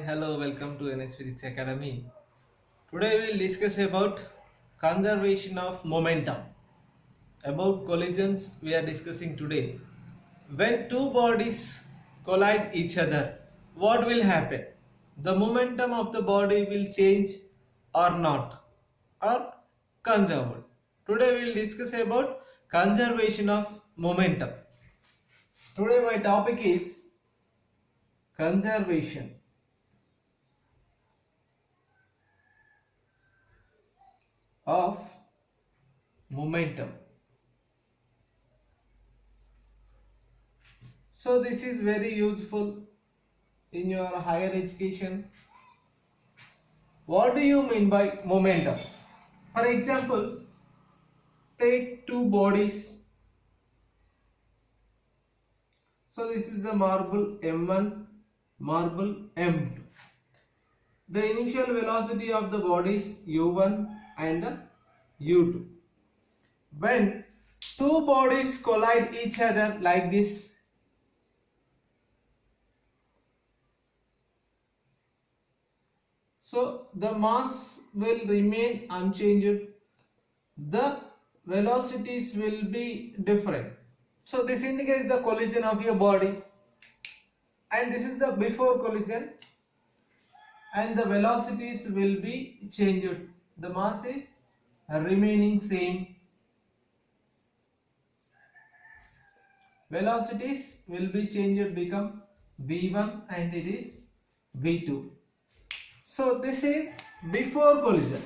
hello, welcome to NS Physics Academy. Today we will discuss about conservation of momentum. About collisions we are discussing today. When two bodies collide each other, what will happen? The momentum of the body will change or not, or conserved. Today we will discuss about conservation of momentum. Today my topic is conservation of momentum. So this is very useful in your higher education. What do you mean by momentum? For example, take two bodies. So this is the marble M1, marble M2. The initial velocity of the bodies U1 and U2. When two bodies collide each other like this, so the mass will remain unchanged, the velocities will be different. So this indicates the collision of your body, and this is the before collision, and the velocities will be changed. The mass is remaining same. Velocities will be changed, become v1 and it is v2. So this is before collision.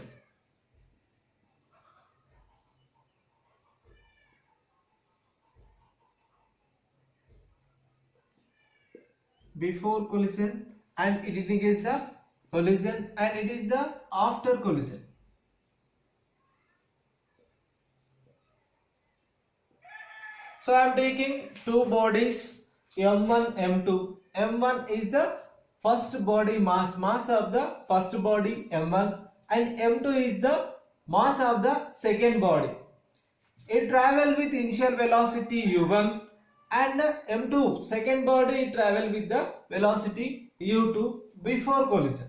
Before collision, and it indicates the collision, and it is the after collision. So I am taking two bodies M1, M2. M1 is the first body mass of the first body M1, and M2 is the mass of the second body. It travel with initial velocity u1, and M2 second body travel with the velocity u2 before collision.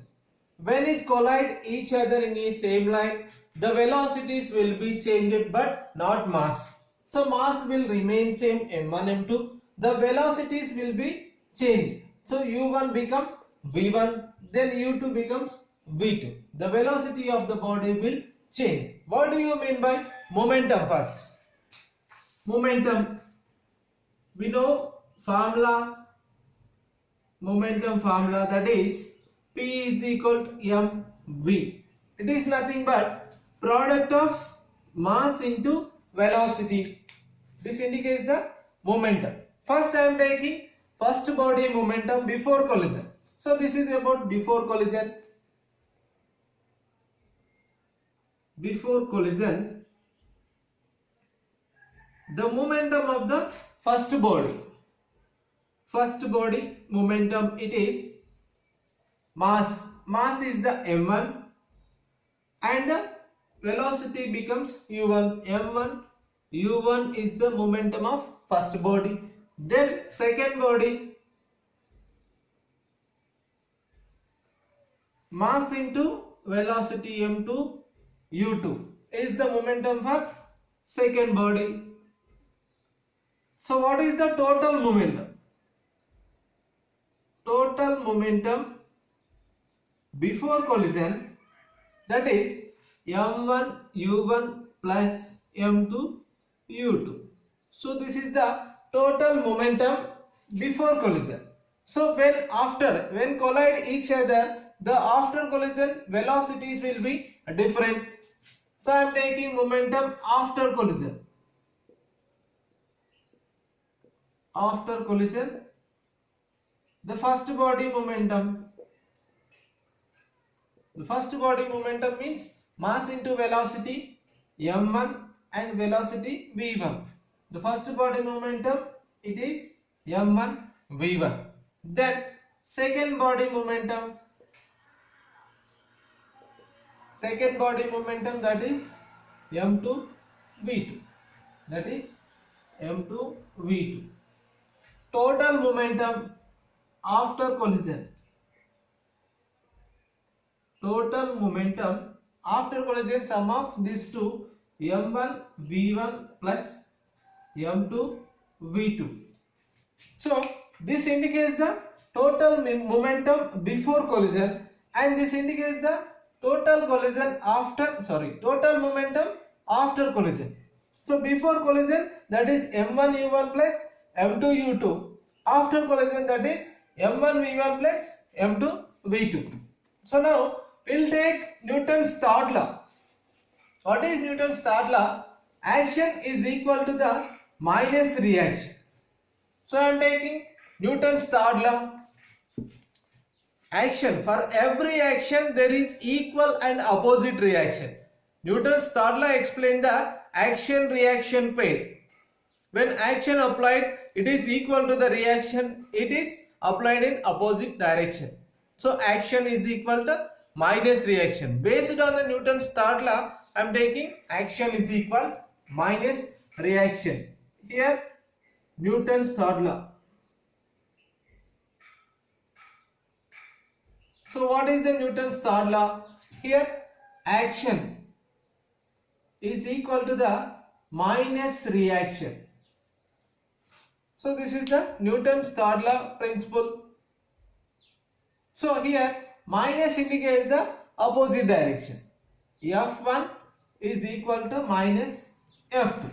When it collide each other in a same line, the velocities will be changed but not mass. So mass will remain same m1 m2. The velocities will be changed. So u1 become v1, then u2 becomes v2. The velocity of the body will change. What do you mean by momentum first? Momentum, we know formula, momentum formula, that is P is equal to mv. It is nothing but product of mass into velocity. This indicates the momentum. First I am taking first body momentum before collision. So this is about before collision. Before collision, the momentum of the first body momentum, it is mass is the m1, and velocity becomes u1. m1 u1 is the momentum of first body. Then second body, mass into velocity m2 u2 is the momentum for second body. So what is the total momentum? Total momentum before collision, that is m1 u1 plus m2 u2. So this is the total momentum before collision. So when collide each other, the after collision velocities will be different. So I am taking momentum after collision. After collision, the first body momentum. The first body momentum means mass into velocity m1 and velocity v1. The first body momentum, it is m1 v1. Then second body momentum, that is m2 v2. That is m2 v2. Total momentum after collision. total momentum after collision sum of these two m1 v1 plus m2 v2. So this indicates the total momentum before collision, and this indicates the total momentum after collision. So before collision, that is m1 u1 plus m2 u2. After collision, that is m1 v1 plus m2 v2. So now we'll take Newton's third law. What is Newton's third law? Action is equal to the minus reaction. So I am taking Newton's third law. Action, for every action there is equal and opposite reaction. Newton's third law explains the action reaction pair. When action applied, it is equal to the reaction, it is applied in opposite direction. So action is equal to minus reaction. Based on the Newton's third law, I am taking action is equal minus reaction. Here Newton's third law. So what is the Newton's third law? Here action is equal to the minus reaction. So this is the Newton's third law principle. So here minus indicates the opposite direction. F1 is equal to minus F2.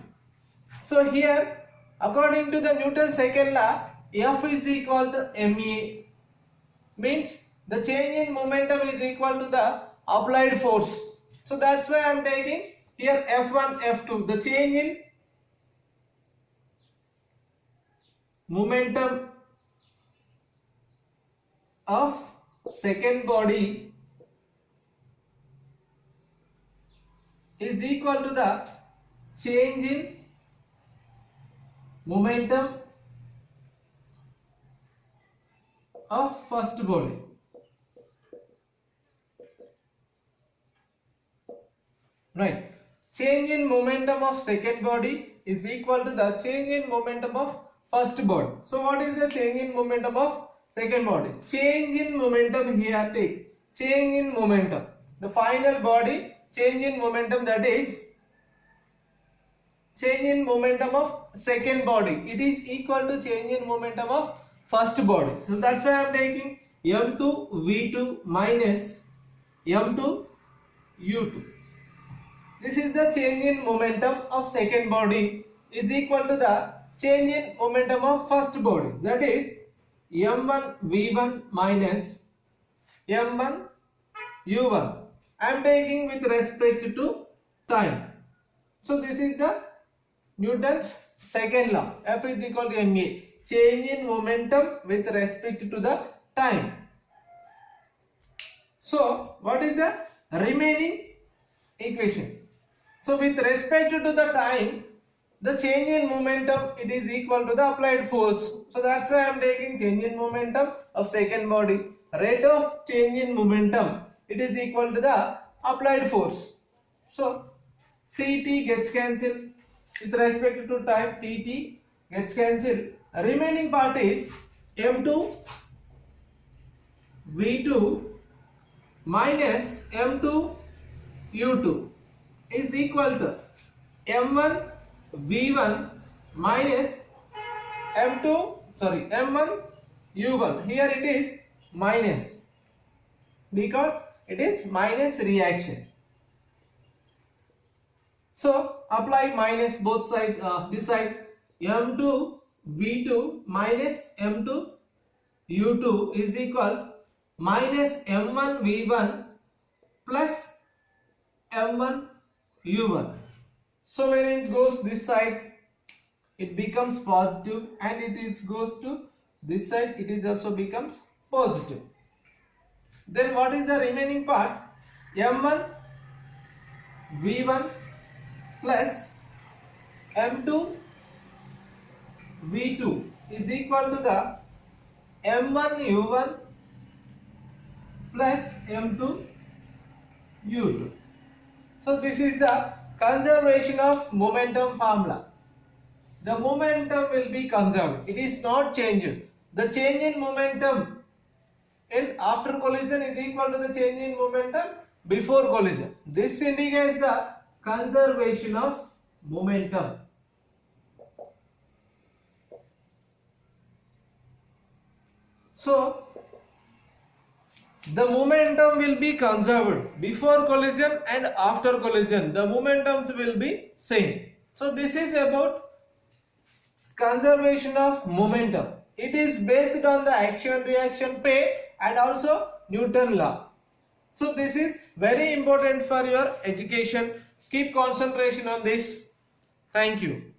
So here according to the Newton's second law, F is equal to ma, means the change in momentum is equal to the applied force. So that's why I am taking here F1, F2. The change in momentum of second body is equal to the change in momentum of first body. Right. Change in momentum of second body is equal to the change in momentum of first body. So what is the change in momentum of second body? Change in momentum here, take change in momentum. The final body change in momentum, that is change in momentum of second body. It is equal to change in momentum of first body. So that's why I am taking m2 v2 minus m2 u2. This is the change in momentum of second body is equal to the change in momentum of first body, that is m1 v1 minus m1 u1. I am taking with respect to time. So this is the Newton's second law. F is equal to ma, change in momentum with respect to the time. So what is the remaining equation? So with respect to the time, the change in momentum, it is equal to the applied force. So that's why I am taking change in momentum of second body. Rate of change in momentum, it is equal to the applied force. So Tt gets cancelled. With respect to time, Tt gets cancelled. Remaining part is m2 v2 minus m2 u2 is equal to m1 v1 minus m1 u1. Here it is minus because it is minus reaction. So apply minus both sides, this side. M2 v2 minus m2 u2 is equal minus m1 v1 plus m1 u1. So when it goes this side, it becomes positive, and it goes to this side, it is also becomes positive. Then what is the remaining part? m1 v1 plus m2 v2 is equal to the m1 u1 plus m2 u2. So this is the conservation of momentum formula. The momentum will be conserved. It is not changed. The change in momentum in after collision is equal to the change in momentum before collision. This indicates the conservation of momentum. So the momentum will be conserved before collision and after collision. The momentums will be same. So this is about conservation of momentum. It is based on the action reaction pair and also Newton law. So this is very important for your education. Keep concentration on this. Thank you.